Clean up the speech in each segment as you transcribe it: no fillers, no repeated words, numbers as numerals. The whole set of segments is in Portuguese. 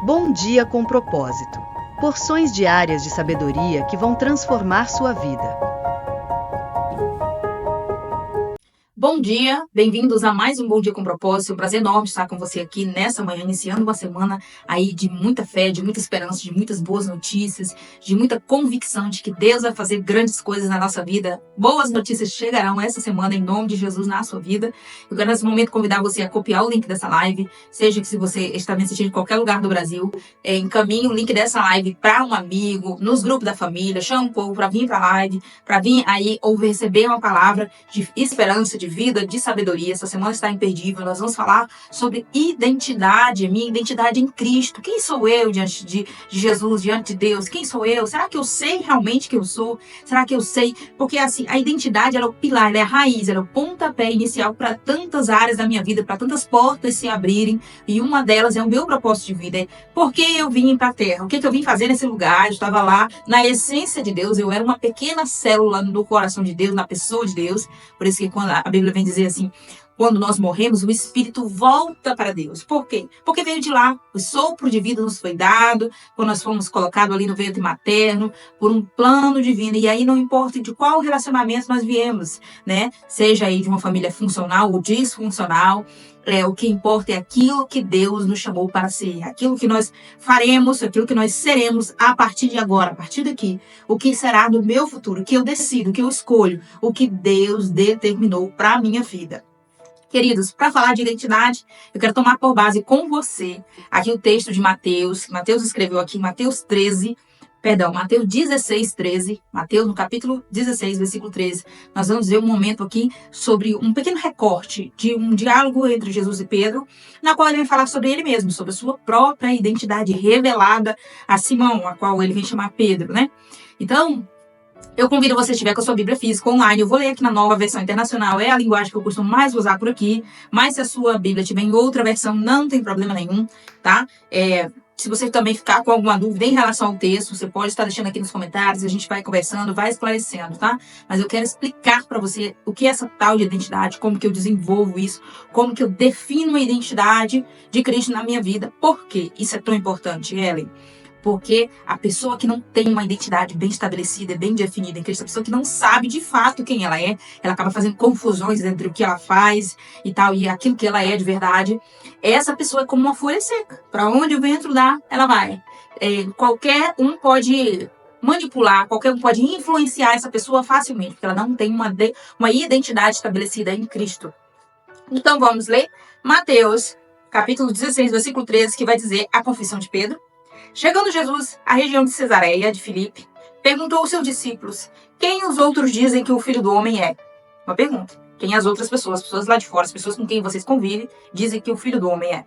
Bom dia com propósito. Porções diárias de sabedoria que vão transformar sua vida. Bom dia, bem-vindos a mais um Bom Dia com Propósito. É um prazer enorme estar com você aqui nessa manhã, iniciando uma semana aí de muita fé, de muita esperança, de muitas boas notícias, de muita convicção de que Deus vai fazer grandes coisas na nossa vida. Boas notícias chegarão essa semana em nome de Jesus na sua vida. Eu quero nesse momento convidar você a copiar o link dessa live, seja que se você está me assistindo em qualquer lugar do Brasil, encaminhe o link dessa live para um amigo, nos grupos da família, chama um povo para vir para a live, para vir aí ouvir, receber uma palavra de esperança, de vida, de sabedoria. Essa semana está imperdível. Nós vamos falar sobre identidade, minha identidade em Cristo. Quem sou eu diante de Jesus, diante de Deus? Quem sou eu? Será que eu sei realmente quem eu sou? Será que eu sei? Porque assim, a identidade ela é o pilar, ela é a raiz, ela é o pontapé inicial para tantas áreas da minha vida, para tantas portas se abrirem. E uma delas é o meu propósito de vida. Por que eu vim para a Terra? O que eu vim fazer nesse lugar? Eu estava lá na essência de Deus. Eu era uma pequena célula no coração de Deus, na pessoa de Deus. Por isso que quando a Bíblia vem dizer assim, quando nós morremos, o Espírito volta para Deus. Por quê? Porque veio de lá, o sopro de vida nos foi dado, quando nós fomos colocados ali no ventre materno, por um plano divino. E aí não importa de qual relacionamento nós viemos, né? Seja aí de uma família funcional ou disfuncional, o que importa é aquilo que Deus nos chamou para ser, aquilo que nós faremos, aquilo que nós seremos a partir de agora, a partir daqui, o que será no meu futuro, o que eu decido, o que eu escolho, o que Deus determinou para a minha vida. Queridos, para falar de identidade, eu quero tomar por base com você aqui o texto de Mateus. Mateus escreveu aqui em Mateus 16, 13. Mateus, no capítulo 16, versículo 13. Nós vamos ver um momento aqui sobre um pequeno recorte de um diálogo entre Jesus e Pedro, na qual ele vai falar sobre ele mesmo, sobre a sua própria identidade revelada a Simão, a qual ele vem chamar Pedro, né? Então, eu convido você, se estiver com a sua Bíblia física online, eu vou ler aqui na Nova Versão Internacional, é a linguagem que eu costumo mais usar por aqui, mas se a sua Bíblia estiver em outra versão, não tem problema nenhum, tá? Se você também ficar com alguma dúvida em relação ao texto, você pode estar deixando aqui nos comentários, a gente vai conversando, vai esclarecendo, tá? Mas eu quero explicar para você o que é essa tal de identidade, como que eu desenvolvo isso, como que eu defino a identidade de Cristo na minha vida. Por quê? Isso é tão importante, Ellen. Porque a pessoa que não tem uma identidade bem estabelecida, bem definida em Cristo, a pessoa que não sabe de fato quem ela é, ela acaba fazendo confusões entre o que ela faz e tal, e aquilo que ela é de verdade. Essa pessoa é como uma folha seca. Para onde o vento dá, ela vai. Qualquer um pode manipular, qualquer um pode influenciar essa pessoa facilmente, porque ela não tem uma identidade estabelecida em Cristo. Então vamos ler Mateus, capítulo 16, versículo 13, que vai dizer a confissão de Pedro. Chegando Jesus à região de Cesareia de Filipe, perguntou aos seus discípulos, quem os outros dizem que o Filho do Homem é? Uma pergunta. Quem as outras pessoas, lá de fora, as pessoas com quem vocês convivem, dizem que o Filho do Homem é?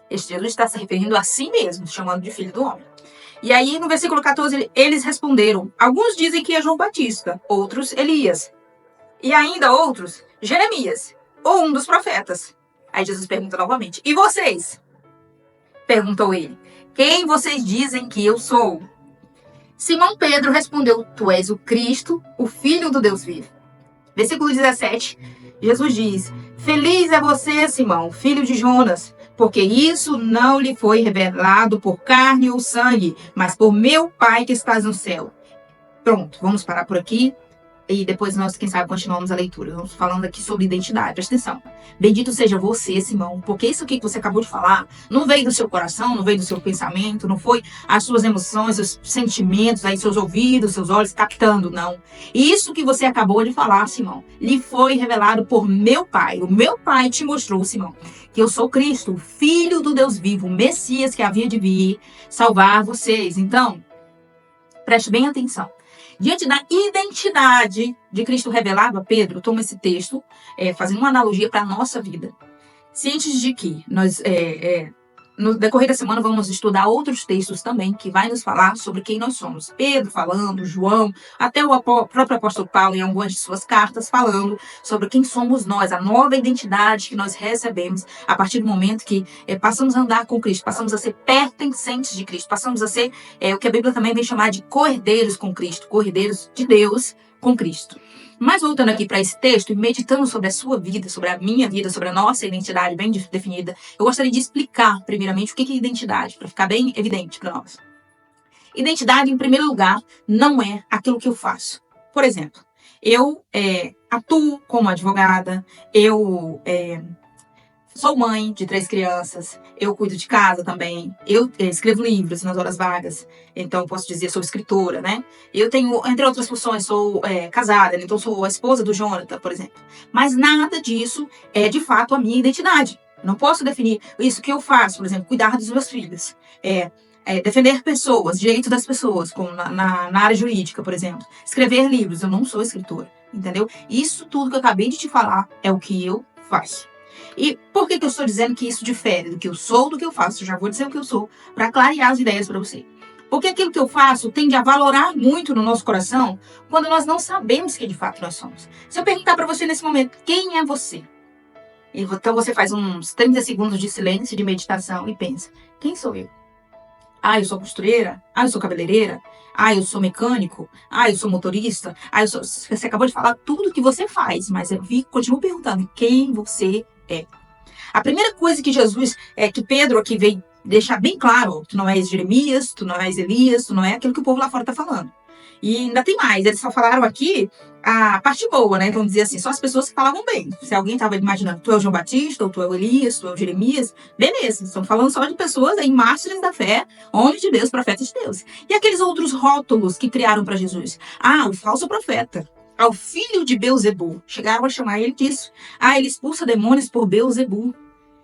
Este Jesus está se referindo a si mesmo, chamando de Filho do Homem. E aí, no versículo 14, eles responderam, alguns dizem que é João Batista, outros Elias, e ainda outros Jeremias, ou um dos profetas. Aí Jesus pergunta novamente, e vocês? Perguntou ele. Quem vocês dizem que eu sou? Simão Pedro respondeu, tu és o Cristo, o Filho do Deus vivo. Versículo 17, Jesus diz, feliz é você, Simão, filho de Jonas, porque isso não lhe foi revelado por carne ou sangue, mas por meu Pai que estás no céu. Pronto, vamos parar por aqui. E depois nós, quem sabe, continuamos a leitura. Vamos falando aqui sobre identidade. Presta atenção. Bendito seja você, Simão, porque isso aqui que você acabou de falar não veio do seu coração, não veio do seu pensamento, não foi as suas emoções, seus sentimentos, aí seus ouvidos, seus olhos captando, não. Isso que você acabou de falar, Simão, lhe foi revelado por meu Pai. O meu Pai te mostrou, Simão, que eu sou Cristo, o Filho do Deus vivo, o Messias que havia de vir salvar vocês. Então, preste bem atenção. Diante da identidade de Cristo revelado a Pedro, toma esse texto, fazendo uma analogia para a nossa vida. Cientes de que nós, no decorrer da semana, vamos estudar outros textos também, que vai nos falar sobre quem nós somos. Pedro falando, João, até o próprio apóstolo Paulo, em algumas de suas cartas, falando sobre quem somos nós, a nova identidade que nós recebemos a partir do momento que passamos a andar com Cristo, passamos a ser pertencentes de Cristo, passamos a ser o que a Bíblia também vem chamar de co-herdeiros com Cristo, co-herdeiros de Deus, com Cristo. Mas voltando aqui para esse texto e meditando sobre a sua vida, sobre a minha vida, sobre a nossa identidade bem definida, eu gostaria de explicar, primeiramente, o que é identidade, para ficar bem evidente para nós. Identidade, em primeiro lugar, não é aquilo que eu faço. Por exemplo, eu atuo como advogada, eu sou mãe de 3 crianças, eu cuido de casa também, eu escrevo livros nas horas vagas, então posso dizer, sou escritora, né? Eu tenho, entre outras funções, sou casada, então sou a esposa do Jonathan, por exemplo. Mas nada disso é, de fato, a minha identidade. Não posso definir isso que eu faço, por exemplo, cuidar dos meus filhos, defender pessoas, direitos das pessoas, como na área jurídica, por exemplo. Escrever livros, eu não sou escritora, entendeu? Isso tudo que eu acabei de te falar é o que eu faço. E por que eu estou dizendo que isso difere do que eu sou, do que eu faço? Eu já vou dizer o que eu sou, para clarear as ideias para você. Porque aquilo que eu faço tende a valorar muito no nosso coração quando nós não sabemos quem de fato nós somos. Se eu perguntar para você nesse momento, quem é você? Então você faz uns 30 segundos de silêncio, de meditação e pensa, quem sou eu? Ah, eu sou costureira? Ah, eu sou cabeleireira? Ah, eu sou mecânico? Ah, eu sou motorista? Ah, Você acabou de falar tudo que você faz, mas eu continuo perguntando quem você é. A primeira coisa que que Pedro aqui veio deixar bem claro, tu não és Jeremias, tu não és Elias, tu não é aquilo que o povo lá fora está falando. E ainda tem mais, eles só falaram aqui a parte boa, né? Vamos dizer assim, só as pessoas que falavam bem. Se alguém estava imaginando, tu é o João Batista, ou tu é o Elias, tu é o Jeremias, beleza, estão falando só de pessoas aí, mártires da fé, homens de Deus, profetas de Deus. E aqueles outros rótulos que criaram para Jesus? Ah, o falso profeta. Ao filho de Beelzebul. Chegaram a chamar ele disso. Ah, ele expulsa demônios por Beelzebul.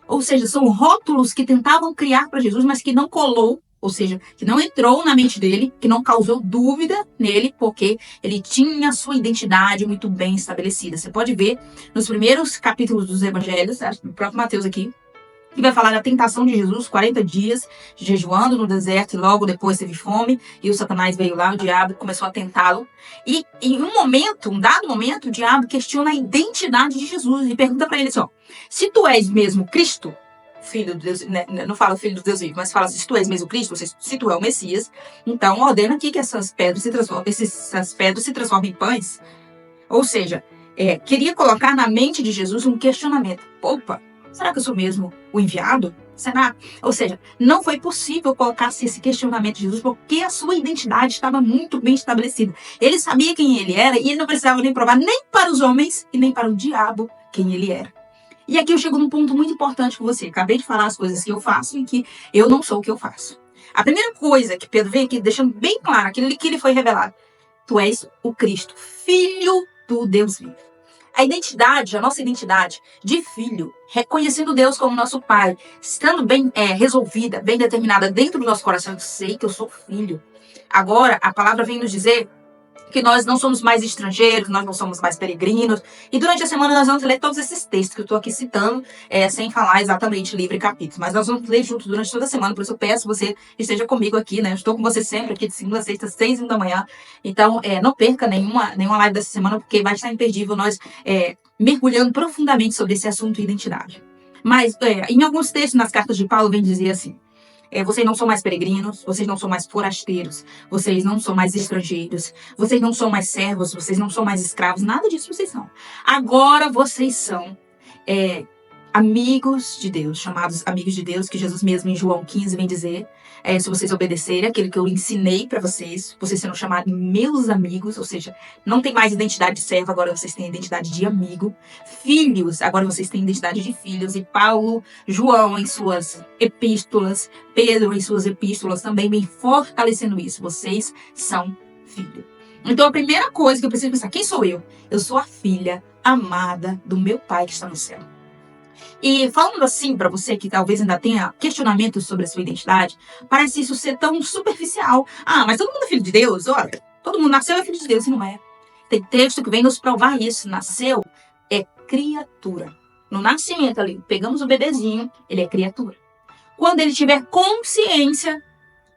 Ou seja, são rótulos que tentavam criar para Jesus, mas que não colou, ou seja, que não entrou na mente dele, que não causou dúvida nele, porque ele tinha sua identidade muito bem estabelecida. Você pode ver nos primeiros capítulos dos evangelhos, no próprio Mateus aqui, que vai falar da tentação de Jesus, 40 dias jejuando no deserto, e logo depois teve fome, e o Satanás veio lá, o diabo começou a tentá-lo. E em um dado momento, o diabo questiona a identidade de Jesus e pergunta para ele assim, se tu és mesmo Cristo, filho de Deus, né, não fala filho do Deus vivo, mas fala assim, se tu és mesmo Cristo, se tu é o Messias, então ordena aqui que essas pedras se transformem em pães. Ou seja, queria colocar na mente de Jesus um questionamento. Opa, será que eu sou mesmo o enviado? Será? Ou seja, não foi possível colocar-se esse questionamento de Jesus porque a sua identidade estava muito bem estabelecida. Ele sabia quem ele era e ele não precisava nem provar nem para os homens e nem para o diabo quem ele era. E aqui eu chego num ponto muito importante com você. Acabei de falar as coisas que eu faço e que eu não sou o que eu faço. A primeira coisa que Pedro vem aqui deixando bem claro, aquilo que ele foi revelado. Tu és o Cristo, filho do Deus vivo. A nossa identidade de filho, reconhecendo Deus como nosso Pai, estando bem resolvida, bem determinada dentro do nosso coração, eu sei que eu sou filho. Agora, a palavra vem nos dizer que nós não somos mais estrangeiros, nós não somos mais peregrinos. E durante a semana nós vamos ler todos esses textos que eu estou aqui citando, sem falar exatamente livre capítulo. Mas nós vamos ler juntos durante toda a semana, por isso eu peço que você esteja comigo aqui, né? Eu estou com você sempre aqui de segunda a sexta, 6h da manhã. Então, não perca nenhuma live dessa semana, porque vai estar imperdível nós mergulhando profundamente sobre esse assunto identidade. Mas, em alguns textos nas cartas de Paulo, vem dizer assim, vocês não são mais peregrinos, vocês não são mais forasteiros, vocês não são mais estrangeiros, vocês não são mais servos, vocês não são mais escravos, nada disso vocês são. Agora vocês são amigos de Deus, chamados amigos de Deus, que Jesus mesmo em João 15 vem dizer, se vocês obedecerem aquilo que eu ensinei para vocês serão chamados meus amigos, ou seja, não tem mais identidade de servo, agora vocês têm identidade de amigo. Filhos, agora vocês têm identidade de filhos. E Paulo, João em suas epístolas, Pedro em suas epístolas também vem fortalecendo isso. Vocês são filhos. Então a primeira coisa que eu preciso pensar, quem sou eu? Eu sou a filha amada do meu Pai que está no céu. E falando assim para você que talvez ainda tenha questionamentos sobre a sua identidade, parece isso ser tão superficial. Ah, mas todo mundo é filho de Deus? Olha, todo mundo nasceu é filho de Deus e não é. Tem texto que vem nos provar isso. Nasceu é criatura. No nascimento ali, pegamos o bebezinho, ele é criatura. Quando ele tiver consciência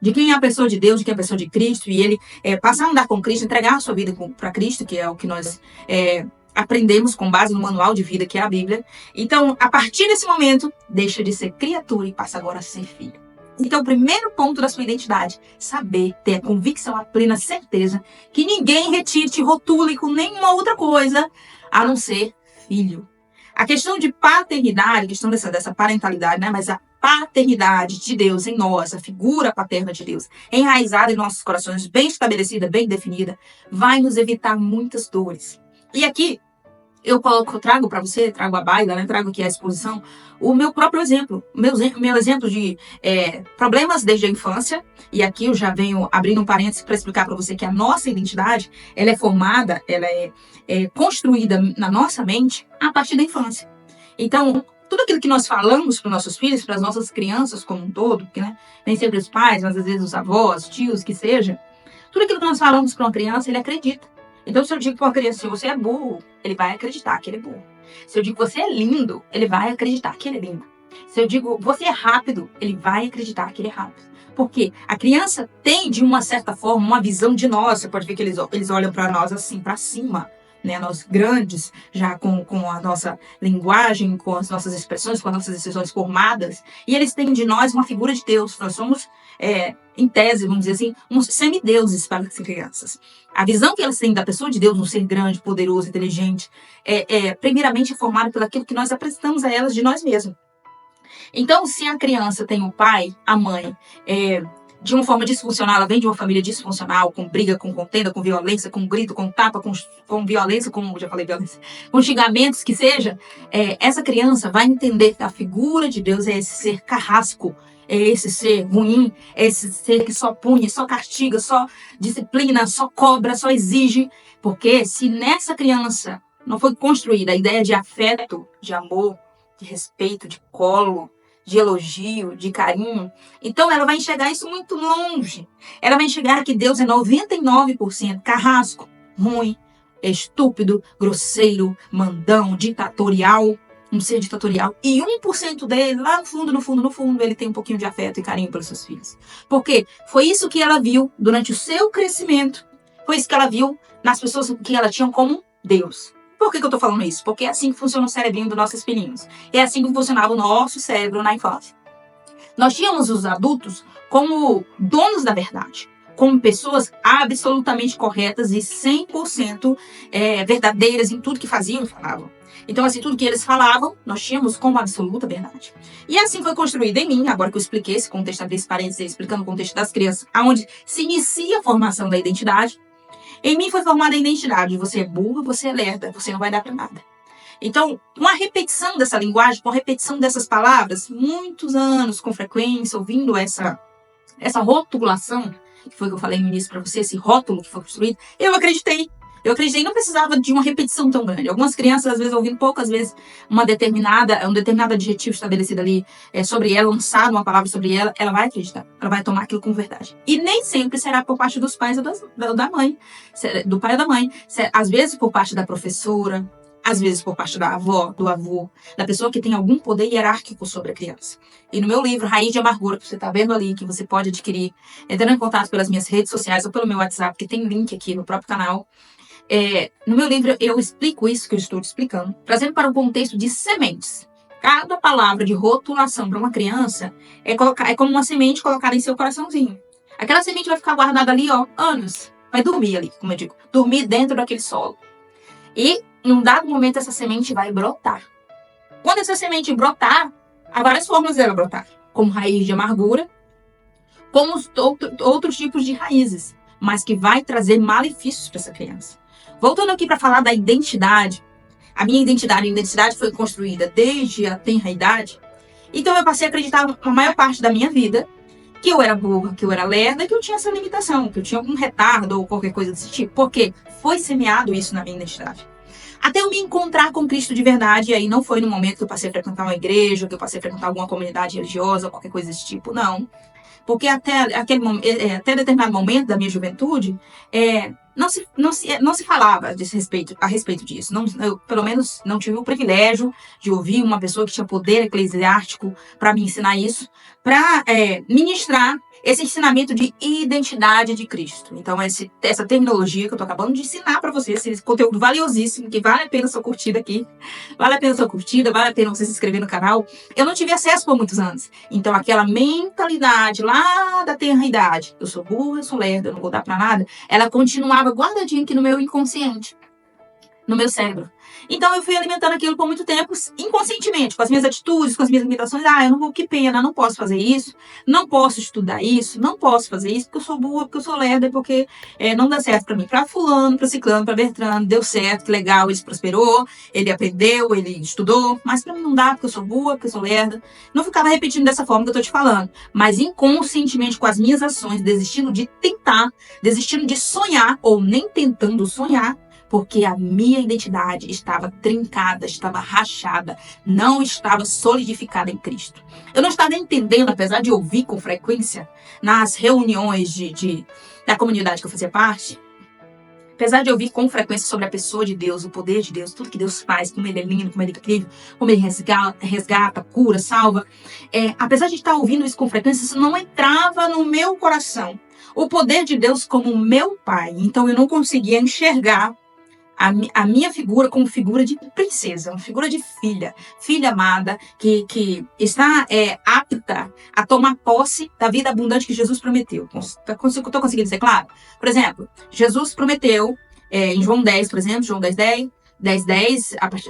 de quem é a pessoa de Deus, de quem é a pessoa de Cristo, e ele passar a andar com Cristo, entregar a sua vida para Cristo, que é o que nós aprendemos com base no manual de vida que é a Bíblia. Então, a partir desse momento, deixa de ser criatura e passa agora a ser filho. Então, o primeiro ponto da sua identidade, saber, ter a convicção, a plena certeza que ninguém retire, te rotule com nenhuma outra coisa, a não ser filho. A questão de paternidade, a questão dessa parentalidade, né? Mas a paternidade de Deus em nós, a figura paterna de Deus, enraizada em nossos corações, bem estabelecida, bem definida, vai nos evitar muitas dores. E aqui, eu trago para você, trago a baila, né? Trago aqui a exposição, o meu próprio exemplo, meu exemplo de problemas desde a infância. E aqui eu já venho abrindo um parênteses para explicar para você que a nossa identidade, ela é formada, ela é construída na nossa mente a partir da infância. Então, tudo aquilo que nós falamos para os nossos filhos, para as nossas crianças como um todo, porque, né, nem sempre os pais, mas às vezes os avós, tios, que seja, tudo aquilo que nós falamos para uma criança, ele acredita. Então, se eu digo para uma criança, se você é burro, ele vai acreditar que ele é burro. Se eu digo você é lindo, ele vai acreditar que ele é lindo. Se eu digo você é rápido, ele vai acreditar que ele é rápido. Porque a criança tem, de uma certa forma, uma visão de nós. Você pode ver que eles olham para nós assim, para cima, né? Nós grandes, já com a nossa linguagem, com as nossas expressões, com as nossas decisões formadas. E eles têm de nós uma figura de Deus. Nós somos, em tese, vamos dizer assim, uns semideuses para as crianças. A visão que elas têm da pessoa de Deus, um ser grande, poderoso, inteligente, primeiramente formada pelo aquilo que nós apresentamos a elas de nós mesmos. Então, se a criança tem o pai, a mãe, de uma forma disfuncional, ela vem de uma família disfuncional, com briga, com contenda, com violência, com grito, com tapa, com violência, já falei violência, com xingamentos, que seja, essa criança vai entender que a figura de Deus é esse ser carrasco, é esse ser ruim, é esse ser que só pune, só castiga, só disciplina, só cobra, só exige. Porque se nessa criança não foi construída a ideia de afeto, de amor, de respeito, de colo, de elogio, de carinho, então ela vai enxergar isso muito longe. Ela vai enxergar que Deus é 99% carrasco, ruim, estúpido, grosseiro, mandão, ditatorial, um ser ditatorial. E 1% dele, lá no fundo, ele tem um pouquinho de afeto e carinho pelos seus filhos. Porque foi isso que ela viu durante o seu crescimento. Foi isso que ela viu nas pessoas que ela tinha como Deus. Por que eu tô falando isso? Porque é assim que funciona o cerebrinho dos nossos filhinhos. É assim que funcionava o nosso cérebro na infância. Nós tínhamos os adultos como donos da verdade, como pessoas absolutamente corretas e 100% verdadeiras em tudo que faziam e falavam. Então, assim, tudo que eles falavam, nós tínhamos como absoluta verdade. E assim foi construído em mim, agora que eu expliquei esse contexto, abri esse parênteses explicando o contexto das crianças, onde se inicia a formação da identidade. Em mim foi formada a identidade. Você é burra, você é lerda, você não vai dar para nada. Então, uma repetição dessa linguagem, uma repetição dessas palavras, muitos anos com frequência, ouvindo essa rotulação, que foi o que eu falei no início para você, esse rótulo que foi construído, eu acreditei. Eu acreditei, não precisava de uma repetição tão grande. Algumas crianças, às vezes, ouvindo poucas vezes um determinado adjetivo estabelecido ali sobre ela, lançado uma palavra sobre ela, ela vai acreditar. Ela vai tomar aquilo como verdade. E nem sempre será por parte dos pais ou da mãe, do pai ou da mãe. Às vezes por parte da professora, às vezes por parte da avó, do avô, da pessoa que tem algum poder hierárquico sobre a criança. E no meu livro, Raiz de Amargura, que você está vendo ali, que você pode adquirir, entrando em contato pelas minhas redes sociais ou pelo meu WhatsApp, que tem link aqui no próprio canal. No meu livro, eu explico isso que eu estou te explicando, trazendo para um contexto de sementes. Cada palavra de rotulação para uma criança é como uma semente colocada em seu coraçãozinho. Aquela semente vai ficar guardada ali, anos. Vai dormir ali, como eu digo. Dormir dentro daquele solo. E, em um dado momento, essa semente vai brotar. Quando essa semente brotar, há várias formas dela brotar. Como raiz de amargura, como outros tipos de raízes. Mas que vai trazer malefícios para essa criança. Voltando aqui para falar da identidade, a minha identidade foi construída desde a tenra idade, então eu passei a acreditar a maior parte da minha vida que eu era burra, que eu era lerda, que eu tinha essa limitação, que eu tinha algum retardo ou qualquer coisa desse tipo, porque foi semeado isso na minha identidade. Até eu me encontrar com Cristo de verdade, e aí não foi no momento que eu passei a frequentar uma igreja, que eu passei a frequentar alguma comunidade religiosa, qualquer coisa desse tipo, não. Porque até determinado momento da minha juventude, não se falava a respeito disso. Eu, pelo menos, não tive o privilégio de ouvir uma pessoa que tinha poder eclesiástico para me ensinar isso, para ministrar esse ensinamento de identidade de Cristo. Então, essa terminologia que eu tô acabando de ensinar para vocês, esse conteúdo valiosíssimo, que vale a pena sua curtida aqui, vale a pena sua curtida, vale a pena você se inscrever no canal. Eu não tive acesso por muitos anos. Então, aquela mentalidade lá da tenra idade, eu sou burra, eu sou lerda, eu não vou dar para nada, ela continuava guardadinha aqui no meu inconsciente, no meu cérebro. Então eu fui alimentando aquilo por muito tempo, inconscientemente, com as minhas atitudes, com as minhas limitações. Eu não vou, que pena, não posso fazer isso, não posso estudar isso, não posso fazer isso, porque eu sou burra, porque eu sou lerda, porque não dá certo para mim. Para fulano, para ciclano, para Bertrano, deu certo, que legal, ele prosperou, ele aprendeu, ele estudou, mas para mim não dá, porque eu sou burra, porque eu sou lerda. Não ficava repetindo dessa forma que eu tô te falando, mas inconscientemente, com as minhas ações, desistindo de tentar, desistindo de sonhar, ou nem tentando sonhar, porque a minha identidade estava trincada, estava rachada, não estava solidificada em Cristo. Eu não estava entendendo, apesar de ouvir com frequência nas reuniões da comunidade que eu fazia parte, apesar de ouvir com frequência sobre a pessoa de Deus, o poder de Deus, tudo que Deus faz, como Ele é lindo, como Ele é incrível, como Ele resgata, cura, salva, apesar de estar ouvindo isso com frequência, isso não entrava no meu coração. O poder de Deus como meu Pai. Então eu não conseguia enxergar a minha figura como figura de princesa, uma figura de filha amada, que está apta a tomar posse da vida abundante que Jesus prometeu. Estou conseguindo ser claro? Por exemplo, Jesus prometeu, em João 10, por exemplo, João 10,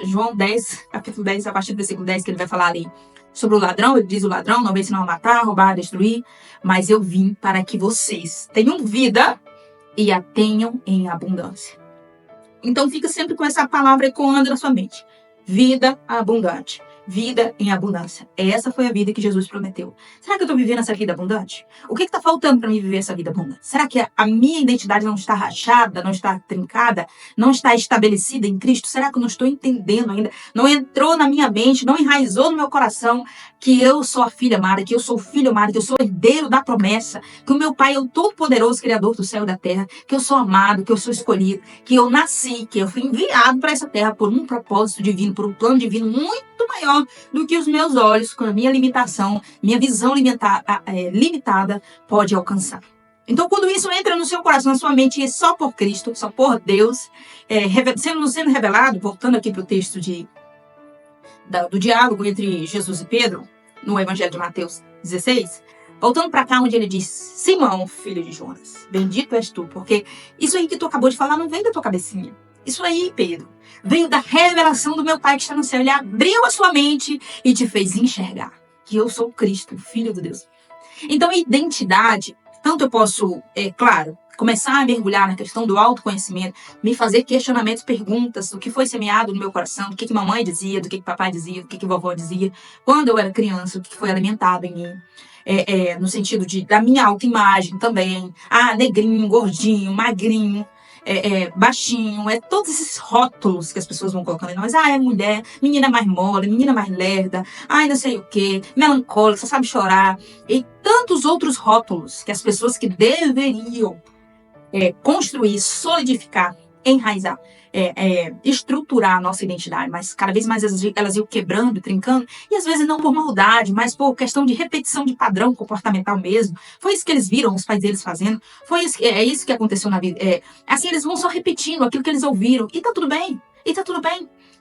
João 10, capítulo 10, a partir do versículo 10, que ele vai falar ali sobre o ladrão. Ele diz: o ladrão não veio senão a matar, roubar, destruir, mas eu vim para que vocês tenham vida e a tenham em abundância. Então fica sempre com essa palavra ecoando na sua mente. Vida abundante. Vida em abundância. Essa foi a vida que Jesus prometeu. Será que eu estou vivendo essa vida abundante? O que está faltando para mim viver essa vida abundante? Será que a minha identidade não está rachada, não está trincada, não está estabelecida em Cristo? Será que eu não estou entendendo ainda? Não entrou na minha mente, não enraizou no meu coração que eu sou a filha amada, que eu sou o filho amado, que eu sou herdeiro da promessa, que o meu Pai é o todo-poderoso Criador do céu e da terra, que eu sou amado, que eu sou escolhido, que eu nasci, que eu fui enviado para essa terra por um propósito divino, por um plano divino muito maior do que os meus olhos, com a minha limitação, minha visão limitada pode alcançar. Então, quando isso entra no seu coração, na sua mente, é só por Cristo, só por Deus, sendo revelado, voltando aqui para o texto do diálogo entre Jesus e Pedro, no Evangelho de Mateus 16, voltando para cá onde ele diz: Simão, filho de Jonas, bendito és tu, porque isso aí que tu acabou de falar não vem da tua cabecinha. Isso aí, Pedro, veio da revelação do meu Pai que está no céu. Ele abriu a sua mente e te fez enxergar que eu sou Cristo, Filho de Deus. Então, identidade, tanto eu posso, claro, começar a mergulhar na questão do autoconhecimento, me fazer questionamentos, perguntas do que foi semeado no meu coração, do que mamãe dizia, do que papai dizia, do que vovó dizia, quando eu era criança, o que foi alimentado em mim. No sentido da minha autoimagem também. Negrinho, gordinho, magrinho, baixinho, todos esses rótulos que as pessoas vão colocando em nós. É mulher, menina mais mole, menina mais lerda, não sei o que, melancólica, só sabe chorar, e tantos outros rótulos que as pessoas que deveriam construir, solidificar, enraizar, estruturar a nossa identidade, mas cada vez mais elas iam quebrando, trincando, e às vezes não por maldade, mas por questão de repetição de padrão comportamental mesmo. Foi isso que eles viram os pais deles fazendo, é isso que aconteceu na vida. Assim, eles vão só repetindo aquilo que eles ouviram, e tá tudo bem,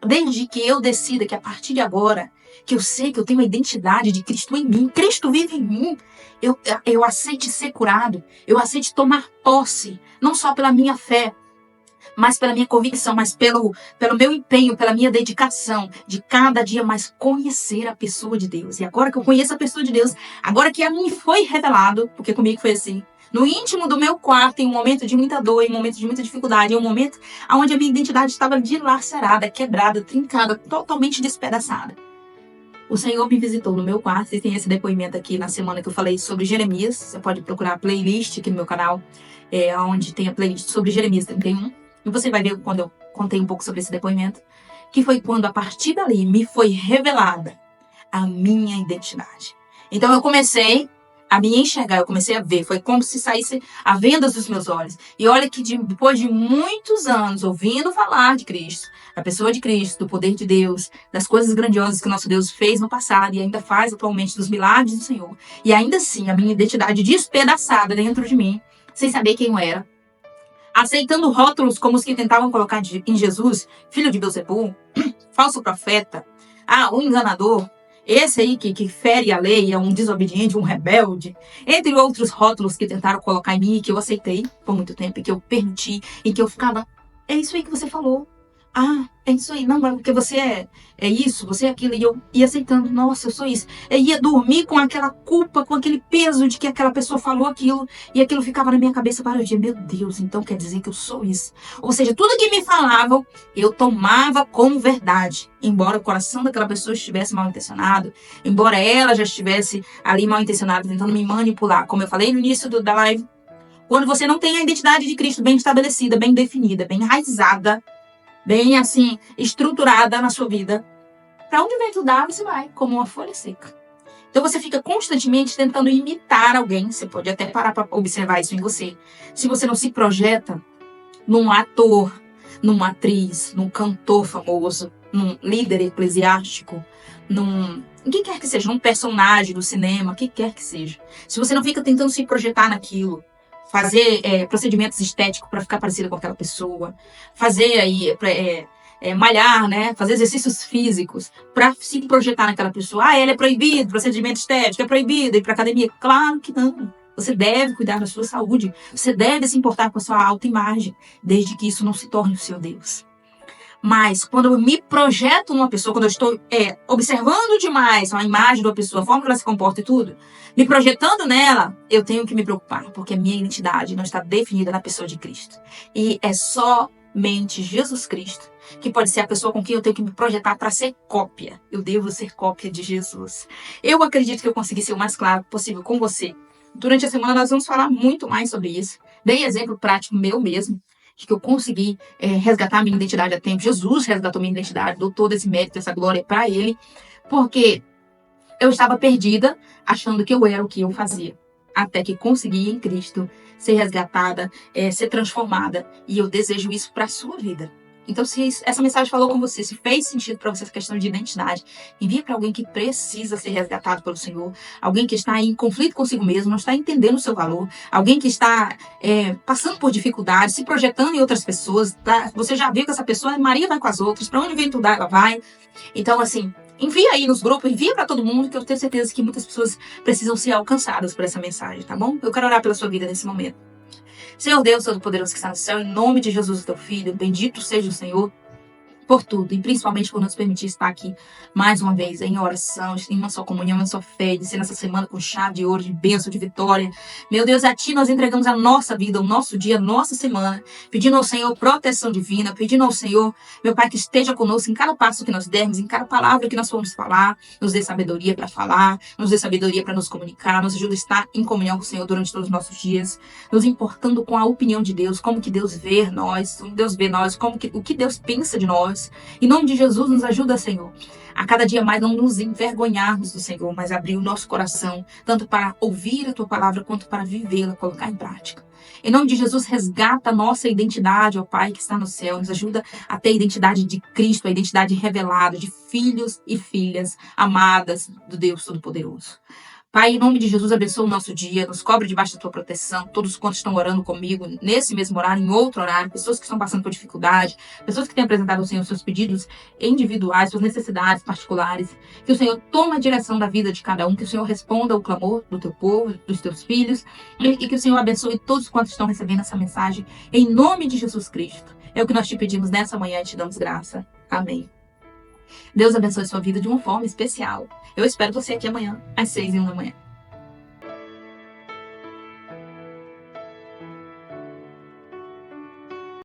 desde que eu decida que a partir de agora, que eu sei que eu tenho a identidade de Cristo em mim, Cristo vive em mim, eu aceite ser curado, eu aceite tomar posse, não só pela minha fé, mas pela minha convicção, mas pelo meu empenho, pela minha dedicação de cada dia mais conhecer a pessoa de Deus. E agora que eu conheço a pessoa de Deus, agora que a mim foi revelado, porque comigo foi assim, no íntimo do meu quarto, em um momento de muita dor, em um momento de muita dificuldade, em um momento onde a minha identidade estava dilacerada, quebrada, trincada, totalmente despedaçada, o Senhor me visitou no meu quarto. E tem esse depoimento aqui na semana que eu falei sobre Jeremias. Você pode procurar a playlist aqui no meu canal, onde tem a playlist sobre Jeremias 31. E você vai ver quando eu contei um pouco sobre esse depoimento, que foi quando, a partir dali, me foi revelada a minha identidade. Então, eu comecei a me enxergar, eu comecei a ver. Foi como se saísse a vendas dos meus olhos. E olha que depois de muitos anos ouvindo falar de Cristo, da pessoa de Cristo, do poder de Deus, das coisas grandiosas que o nosso Deus fez no passado e ainda faz atualmente, dos milagres do Senhor. E ainda assim, a minha identidade despedaçada dentro de mim, sem saber quem eu era, aceitando rótulos como os que tentavam colocar em Jesus, filho de Beelzebul, falso profeta, um enganador, esse aí que fere a lei, é um desobediente, um rebelde, entre outros rótulos que tentaram colocar em mim e que eu aceitei por muito tempo, e que eu permiti, e que eu ficava, é isso aí que você falou. É isso aí, não, porque você é isso, você é aquilo, e eu ia aceitando, nossa, eu sou isso. Eu ia dormir com aquela culpa, com aquele peso de que aquela pessoa falou aquilo, e aquilo ficava na minha cabeça para o dia, meu Deus, então quer dizer que eu sou isso. Ou seja, tudo que me falavam, eu tomava como verdade, embora o coração daquela pessoa estivesse mal intencionado, embora ela já estivesse ali mal intencionada, tentando me manipular, como eu falei no início da live, quando você não tem a identidade de Cristo bem estabelecida, bem definida, bem enraizada, bem assim, estruturada na sua vida, para onde vem dá, você vai, como uma folha seca. Então você fica constantemente tentando imitar alguém, você pode até parar para observar isso em você. Se você não se projeta num ator, numa atriz, num cantor famoso, num líder eclesiástico, o que quer que seja, num personagem do cinema, o que quer que seja. Se você não fica tentando se projetar naquilo, fazer procedimentos estéticos para ficar parecida com aquela pessoa, fazer aí, malhar, né? Fazer exercícios físicos para se projetar naquela pessoa. Ela é proibido, procedimento estético é proibido, ir para academia. Claro que não. Você deve cuidar da sua saúde, você deve se importar com a sua autoimagem, desde que isso não se torne o seu Deus. Mas quando eu me projeto numa pessoa, quando eu estou observando demais a imagem da pessoa, a forma que ela se comporta e tudo, me projetando nela, eu tenho que me preocupar, porque a minha identidade não está definida na pessoa de Cristo. E é somente Jesus Cristo que pode ser a pessoa com quem eu tenho que me projetar para ser cópia. Eu devo ser cópia de Jesus. Eu acredito que eu consegui ser o mais claro possível com você. Durante a semana nós vamos falar muito mais sobre isso. Dei exemplo prático meu mesmo, de que eu consegui resgatar minha identidade a tempo. Jesus resgatou minha identidade, dou todo esse mérito, essa glória para Ele, porque eu estava perdida, achando que eu era o que eu fazia, até que consegui em Cristo ser resgatada, ser transformada, e eu desejo isso para a sua vida. Então, se essa mensagem falou com você, se fez sentido para você essa questão de identidade, envie para alguém que precisa ser resgatado pelo Senhor, alguém que está em conflito consigo mesmo, não está entendendo o seu valor, alguém que está passando por dificuldades, se projetando em outras pessoas, tá? Você já viu que essa pessoa, Maria vai com as outras, para onde vem tudo ela vai. Então, assim, envia aí nos grupos, envia para todo mundo, que eu tenho certeza que muitas pessoas precisam ser alcançadas por essa mensagem, tá bom? Eu quero orar pela sua vida nesse momento. Senhor Deus Todo-Poderoso que está no céu, em nome de Jesus, teu Filho, bendito seja o Senhor por tudo, e principalmente por nos permitir estar aqui mais uma vez em oração, em uma só comunhão, em uma só fé, de ser nessa semana com chave de ouro, de bênção, de vitória. Meu Deus, a Ti nós entregamos a nossa vida, o nosso dia, a nossa semana, pedindo ao Senhor proteção divina, pedindo ao Senhor, meu Pai, que esteja conosco em cada passo que nós dermos, em cada palavra que nós formos falar, nos dê sabedoria para falar, nos dê sabedoria para nos comunicar, nos ajude a estar em comunhão com o Senhor durante todos os nossos dias, nos importando com a opinião de Deus, como que Deus vê nós, o que Deus pensa de nós. Em nome de Jesus, nos ajuda, Senhor, a cada dia mais não nos envergonharmos do Senhor, mas abrir o nosso coração, tanto para ouvir a Tua palavra, quanto para vivê-la, colocar em prática. Em nome de Jesus, resgata a nossa identidade, ó Pai que está no céu, nos ajuda a ter a identidade de Cristo, a identidade revelada de filhos e filhas amadas do Deus Todo-Poderoso. Pai, em nome de Jesus, abençoa o nosso dia, nos cobre debaixo da Tua proteção, todos quantos estão orando comigo, nesse mesmo horário, em outro horário, pessoas que estão passando por dificuldade, pessoas que têm apresentado ao Senhor seus pedidos individuais, suas necessidades particulares, que o Senhor tome a direção da vida de cada um, que o Senhor responda ao clamor do Teu povo, dos Teus filhos, e que o Senhor abençoe todos quantos estão recebendo essa mensagem, em nome de Jesus Cristo. É o que nós te pedimos nessa manhã e te damos graça. Amém. Deus abençoe a sua vida de uma forma especial. Eu espero você aqui amanhã, às 6h01 da manhã.